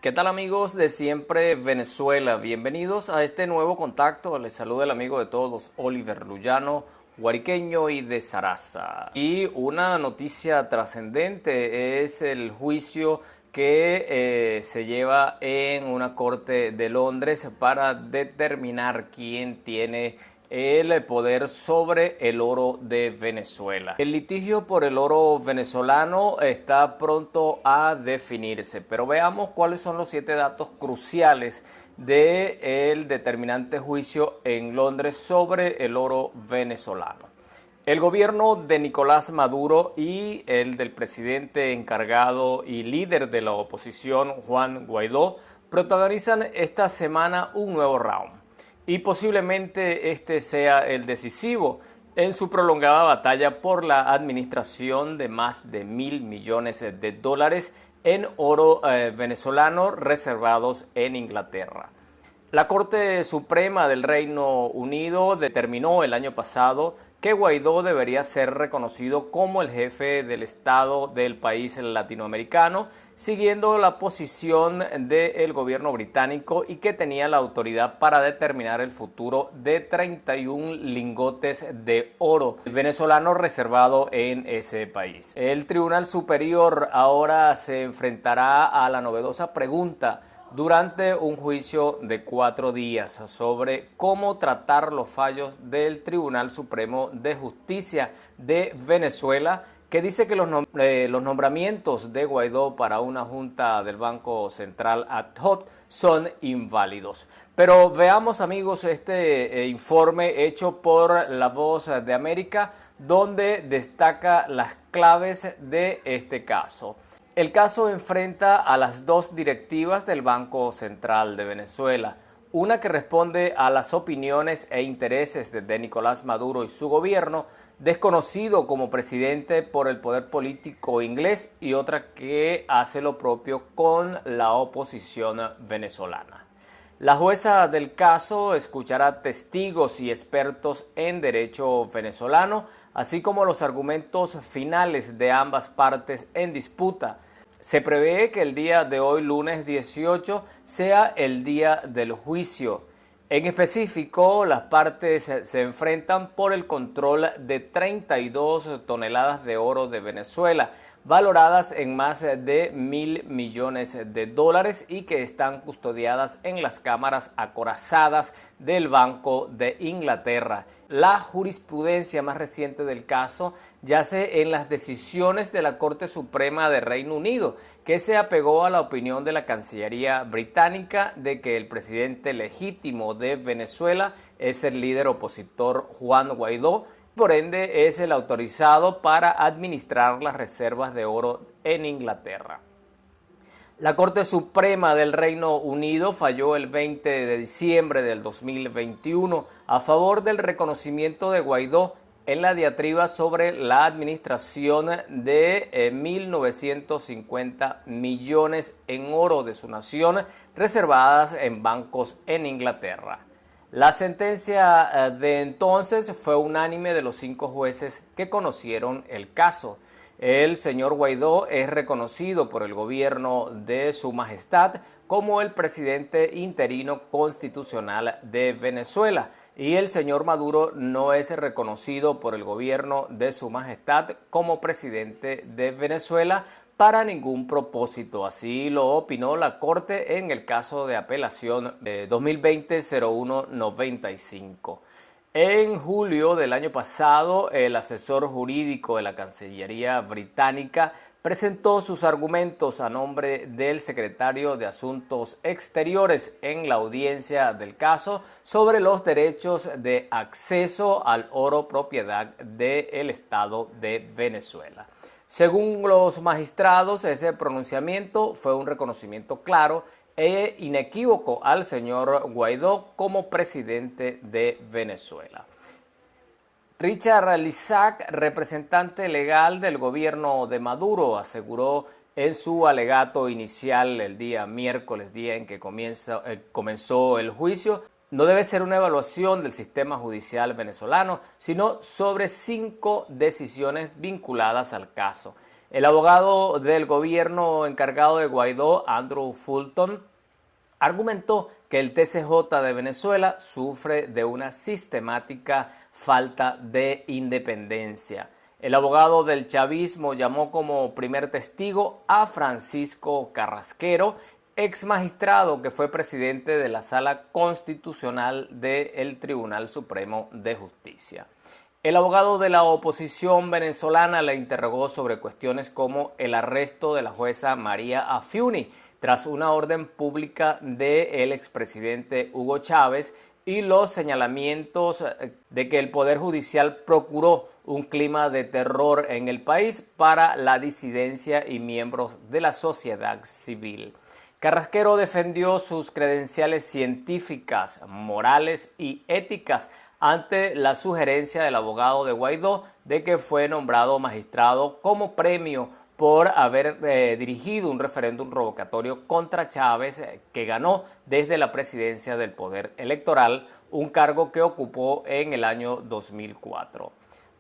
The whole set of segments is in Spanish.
¿Qué tal amigos de Siempre Venezuela? Bienvenidos a este nuevo contacto. Les saluda el amigo de todos, Oliver Lullano, guariqueño y de Zaraza. Y una noticia trascendente es el juicio que se lleva en una corte de Londres para determinar quién tiene el poder sobre el oro de Venezuela. El litigio por el oro venezolano está pronto a definirse, pero veamos cuáles son los 7 datos cruciales del determinante juicio en Londres sobre el oro venezolano. El gobierno de Nicolás Maduro y el del presidente encargado y líder de la oposición, Juan Guaidó, protagonizan esta semana un nuevo round. Y posiblemente este sea el decisivo en su prolongada batalla por la administración de más de $1.000 millones en oro venezolano reservados en Inglaterra. La Corte Suprema del Reino Unido determinó el año pasado que Guaidó debería ser reconocido como el jefe del Estado del país latinoamericano, siguiendo la posición del gobierno británico y que tenía la autoridad para determinar el futuro de 31 lingotes de oro venezolano reservado en ese país. El Tribunal Superior ahora se enfrentará a la novedosa pregunta durante un juicio de 4 días sobre cómo tratar los fallos del Tribunal Supremo de Justicia de Venezuela, que dice que los nombramientos de Guaidó para una junta del Banco Central ad hoc son inválidos. Pero veamos, amigos, este informe hecho por La Voz de América, donde destaca las claves de este caso. El caso enfrenta a las 2 directivas del Banco Central de Venezuela, una que responde a las opiniones e intereses de Nicolás Maduro y su gobierno, desconocido como presidente por el poder político inglés, y otra que hace lo propio con la oposición venezolana. La jueza del caso escuchará testigos y expertos en derecho venezolano, así como los argumentos finales de ambas partes en disputa. Se prevé que el día de hoy, lunes 18, sea el día del juicio. En específico, las partes se enfrentan por el control de 32 toneladas de oro de Venezuela, valoradas en más de $1.000 millones y que están custodiadas en las cámaras acorazadas del Banco de Inglaterra. La jurisprudencia más reciente del caso yace en las decisiones de la Corte Suprema de Reino Unido, que se apegó a la opinión de la Cancillería británica de que el presidente legítimo de Venezuela es el líder opositor Juan Guaidó, por ende es el autorizado para administrar las reservas de oro en Inglaterra. La Corte Suprema del Reino Unido falló el 20 de diciembre del 2021 a favor del reconocimiento de Guaidó en la diatriba sobre la administración de 1.950 millones en oro de su nación reservadas en bancos en Inglaterra. La sentencia de entonces fue unánime de los 5 jueces que conocieron el caso. El señor Guaidó es reconocido por el gobierno de Su Majestad como el presidente interino constitucional de Venezuela, y el señor Maduro no es reconocido por el gobierno de Su Majestad como presidente de Venezuela para ningún propósito. Así lo opinó la Corte en el caso de apelación 2020-0195. En julio del año pasado, el asesor jurídico de la Cancillería británica presentó sus argumentos a nombre del secretario de Asuntos Exteriores en la audiencia del caso sobre los derechos de acceso al oro propiedad del Estado de Venezuela. Según los magistrados, ese pronunciamiento fue un reconocimiento claro e inequívoco al señor Guaidó como presidente de Venezuela. Richard Lissac, representante legal del gobierno de Maduro, aseguró en su alegato inicial el día miércoles, día en que comenzó el juicio, no debe ser una evaluación del sistema judicial venezolano, sino sobre 5 decisiones vinculadas al caso. El abogado del gobierno encargado de Guaidó, Andrew Fulton, argumentó que el TCJ de Venezuela sufre de una sistemática falta de independencia. El abogado del chavismo llamó como primer testigo a Francisco Carrasquero, ex magistrado que fue presidente de la Sala Constitucional del Tribunal Supremo de Justicia. El abogado de la oposición venezolana le interrogó sobre cuestiones como el arresto de la jueza María Afiuni tras una orden pública del expresidente Hugo Chávez y los señalamientos de que el Poder Judicial procuró un clima de terror en el país para la disidencia y miembros de la sociedad civil. Carrasquero defendió sus credenciales científicas, morales y éticas ante la sugerencia del abogado de Guaidó de que fue nombrado magistrado como premio por haber dirigido un referéndum revocatorio contra Chávez que ganó desde la presidencia del Poder Electoral, un cargo que ocupó en el año 2004.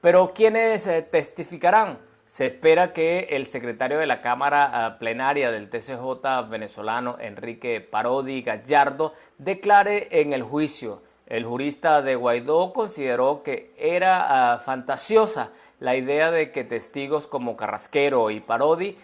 Pero ¿quiénes testificarán? Se espera que el secretario de la Cámara Plenaria del TCJ venezolano, Enrique Parodi Gallardo, declare en el juicio. El jurista de Guaidó consideró que era fantasiosa la idea de que testigos como Carrasquero y Parodi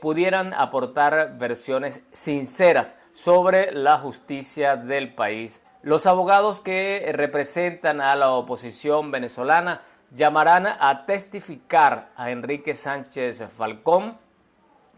pudieran aportar versiones sinceras sobre la justicia del país. Los abogados que representan a la oposición venezolana llamarán a testificar a Enrique Sánchez Falcón,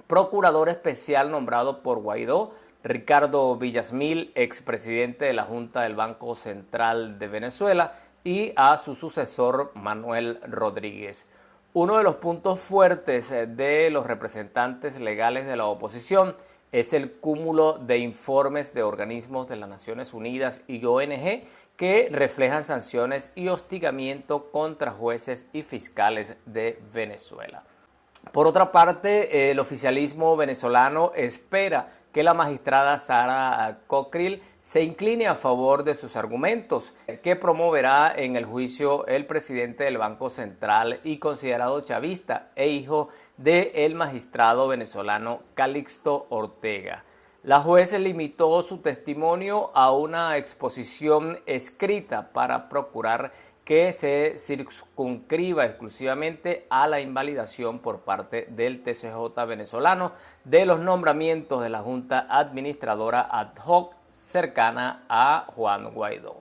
procurador especial nombrado por Guaidó, Ricardo Villasmil, expresidente de la Junta del Banco Central de Venezuela, y a su sucesor Manuel Rodríguez. Uno de los puntos fuertes de los representantes legales de la oposición es el cúmulo de informes de organismos de las Naciones Unidas y ONG que reflejan sanciones y hostigamiento contra jueces y fiscales de Venezuela. Por otra parte, el oficialismo venezolano espera que la magistrada Sara Cocril se incline a favor de sus argumentos, que promoverá en el juicio el presidente del Banco Central y considerado chavista e hijo del magistrado venezolano Calixto Ortega. La juez limitó su testimonio a una exposición escrita para procurar que se circunscriba exclusivamente a la invalidación por parte del TCJ venezolano de los nombramientos de la Junta Administradora ad hoc cercana a Juan Guaidó.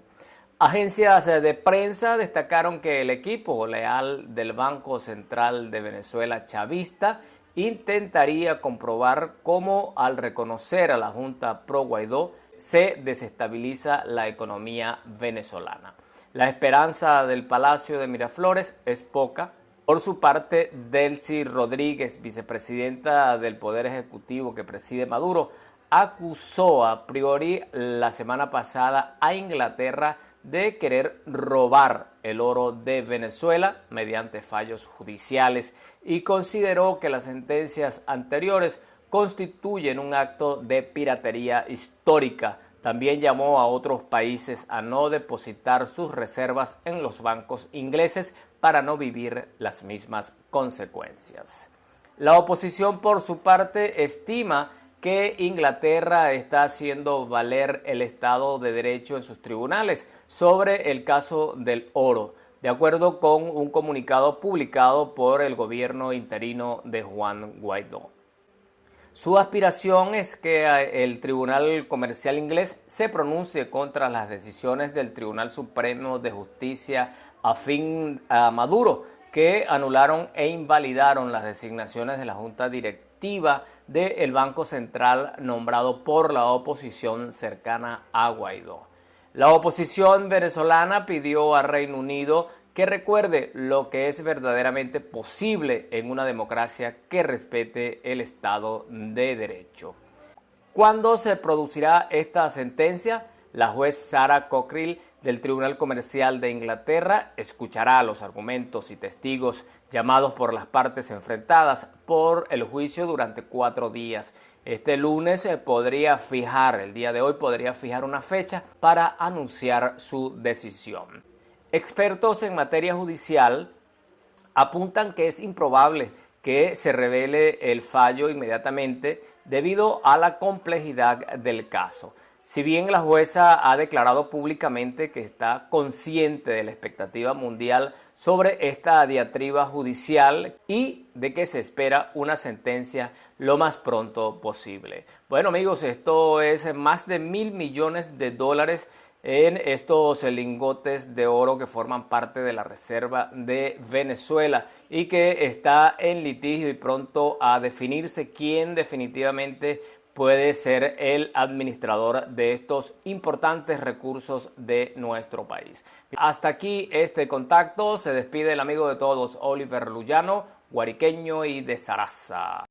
Agencias de prensa destacaron que el equipo leal del Banco Central de Venezuela chavista intentaría comprobar cómo al reconocer a la Junta pro Guaidó se desestabiliza la economía venezolana. La esperanza del Palacio de Miraflores es poca. Por su parte, Delcy Rodríguez, vicepresidenta del Poder Ejecutivo que preside Maduro, acusó a priori la semana pasada a Inglaterra de querer robar el oro de Venezuela mediante fallos judiciales y consideró que las sentencias anteriores constituyen un acto de piratería histórica. También llamó a otros países a no depositar sus reservas en los bancos ingleses para no vivir las mismas consecuencias. La oposición, por su parte, estima que Inglaterra está haciendo valer el Estado de Derecho en sus tribunales sobre el caso del oro, de acuerdo con un comunicado publicado por el gobierno interino de Juan Guaidó. Su aspiración es que el Tribunal Comercial inglés se pronuncie contra las decisiones del Tribunal Supremo de Justicia afín a Maduro, que anularon e invalidaron las designaciones de la Junta Directiva del Banco Central nombrado por la oposición cercana a Guaidó. La oposición venezolana pidió a Reino Unido que recuerde lo que es verdaderamente posible en una democracia que respete el Estado de Derecho. ¿Cuándo se producirá esta sentencia? La juez Sara Cocril del Tribunal Comercial de Inglaterra escuchará los argumentos y testigos llamados por las partes enfrentadas por el juicio durante 4 días. Este lunes el día de hoy podría fijar una fecha para anunciar su decisión. Expertos en materia judicial apuntan que es improbable que se revele el fallo inmediatamente debido a la complejidad del caso. Si bien la jueza ha declarado públicamente que está consciente de la expectativa mundial sobre esta diatriba judicial y de que se espera una sentencia lo más pronto posible. Bueno amigos, esto es más de $1.000 millones en estos lingotes de oro que forman parte de la reserva de Venezuela y que está en litigio y pronto a definirse quién definitivamente puede ser el administrador de estos importantes recursos de nuestro país. Hasta aquí este contacto. Se despide el amigo de todos, Oliver Luyano, guariqueño y de Zaraza.